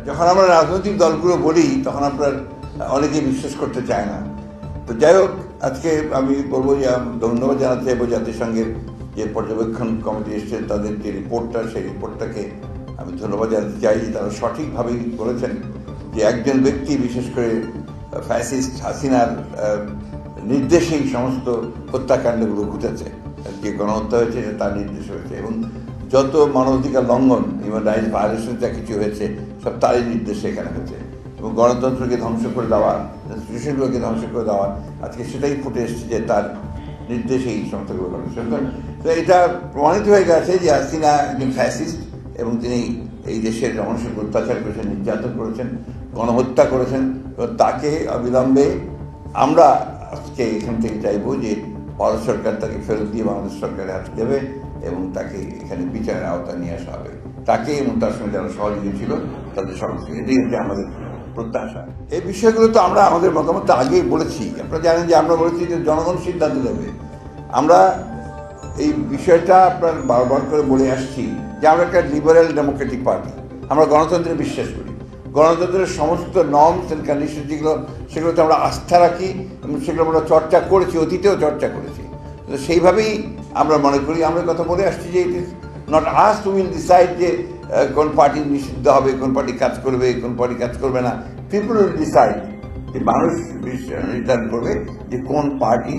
যখন আমরা রাজনৈতিক দলগুলো বলি তখন আপনার অনেকেই বিশ্বাস করতে চায় না। তো যাই হোক, আজকে আমি বলবো যে ধন্যবাদ জানাতে চাইবো জাতিসংঘের যে পর্যবেক্ষণ কমিটি এসছে, তাদের যে রিপোর্টটা, সেই রিপোর্টটাকে আমি ধন্যবাদ জানাতে চাই যে তারা সঠিকভাবেই বলেছেন যে একজন ব্যক্তি, বিশেষ করে ফ্যাসিস্ট হাসিনার নির্দেশেই সমস্ত হত্যাকাণ্ডগুলো ঘটেছে। যে গণহত্যা হয়েছে তার নির্দেশ হয়েছে, এবং যত মানবাধিকার লঙ্ঘন, হিউম্যান রাইটস ভায়োলেশন যা কিছু হয়েছে সব তারই নির্দেশে এখানে হয়েছে। এবং গণতন্ত্রকে ধ্বংস করে দেওয়া, ইনস্টিটিউশনগুলোকে ধ্বংস করে দেওয়া, আজকে সেটাই ফুটে এসছে যে তার নির্দেশেই সমস্তগুলো ঘটেছে। তো এটা প্রমাণিত হয়ে গেছে যে হাসিনা একজন ফ্যাসিস্ট, এবং তিনি এই দেশের মানুষের অত্যাচার করেছেন, নির্যাতন করেছেন, গণহত্যা করেছেন। তাকে অবিলম্বে আমরা আজকে এখান থেকে চাইব যে ভারত সরকার তাকে ফেরত দিয়ে বাংলাদেশ সরকারের হাতে দেবে এবং তাকে এখানে বিচারের আওতায় নিয়ে আসা হবে, তাকে এবং তার সঙ্গে যারা সহযোগী ছিল তাদের সমস্ত। এটাই হচ্ছে আমাদের প্রত্যাশা। এই বিষয়গুলো তো আমরা আমাদের মতামত আগেই বলেছি। আপনারা জানেন যে আমরা বলেছি যে জনগণ সিদ্ধান্ত নেবে। আমরা এই বিষয়টা আপনার বারবার করে বলে আসছি যে আমরা একটা লিবারেল ডেমোক্রেটিক পার্টি, আমরা গণতন্ত্রে বিশ্বাস করি। গণতন্ত্রের সমস্ত নর্মস অ্যান্ড কন্ডিশন যেগুলো, সেগুলোতে আমরা আস্থা রাখি এবং সেগুলো আমরা চর্চা করেছি, অতীতেও চর্চা করেছি। তো সেইভাবেই আমরা মনে করি, আমরা কথা বলে আসছি যে it is not us to will decide যে কোন পার্টি নিষিদ্ধ হবে, কোন পার্টি কাজ করবে, কোন পার্টি কাজ করবে না। পিপল উইল ডিসাইড, যে মানুষ নির্ধারণ করবে যে কোন পার্টি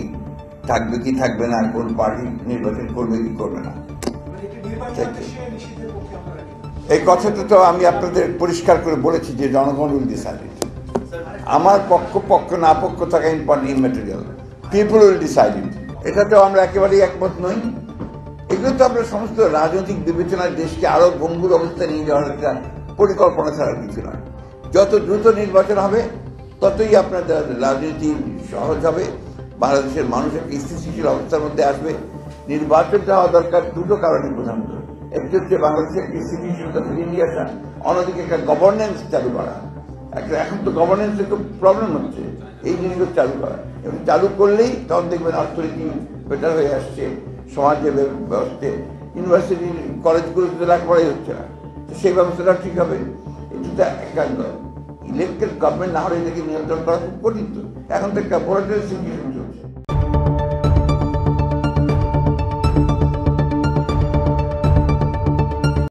থাকবে কি থাকবে না, কোন পার্টি নির্বাচন করবে কি করবে না। এই কথাটা তো আমি আপনাদের পরিষ্কার করে বলেছি যে জনগণ উইল ডিসাইড। আমার পক্ষ না পক্ষ থাকা ইম্যাটেরিয়াল, পিপল উইল ডিসাইড। এটাতেও আমরা একেবারেই একমত নই। এগুলো তো আমরা সমস্ত রাজনৈতিক বিবেচনায় দেশকে আরো ভঙ্গুর অবস্থায় নিয়ে যাওয়ার একটা পরিকল্পনা ছাড়া কিছু নয়। যত দ্রুত নির্বাচন হবে ততই আপনার রাজনীতি সহজ হবে, বাংলাদেশের মানুষ একটা স্থিতিশীল অবস্থার মধ্যে আসবে। নির্বাচনটা হওয়া দরকার দুটো কারণে প্রধানত। একটি হচ্ছে বাংলাদেশের স্থিতিশীলতা ফিরিয়ে নিয়ে আসা, অন্যদিকে একটা গভর্নেন্স চালু করা। এখন তো গভর্নেন্সের খুব প্রবলেম হচ্ছে, এই জিনিসগুলো চালু করা। এবং চালু করলেই তখন দেখবেন অর্থনীতি বেটার হয়ে আসছে, সমাজের ব্যবস্থা, ইউনিভার্সিটি কলেজগুলোতে লেখাপড়াই হচ্ছে না, তো সেই ব্যবস্থাটা ঠিক হবে। এটা একটা ইলেকটেড গভর্নমেন্ট না হলে এটাকে নিয়ন্ত্রণ করা খুব কঠিন। তো এখন তো একটা ভোলাটাইল সিচুয়েশন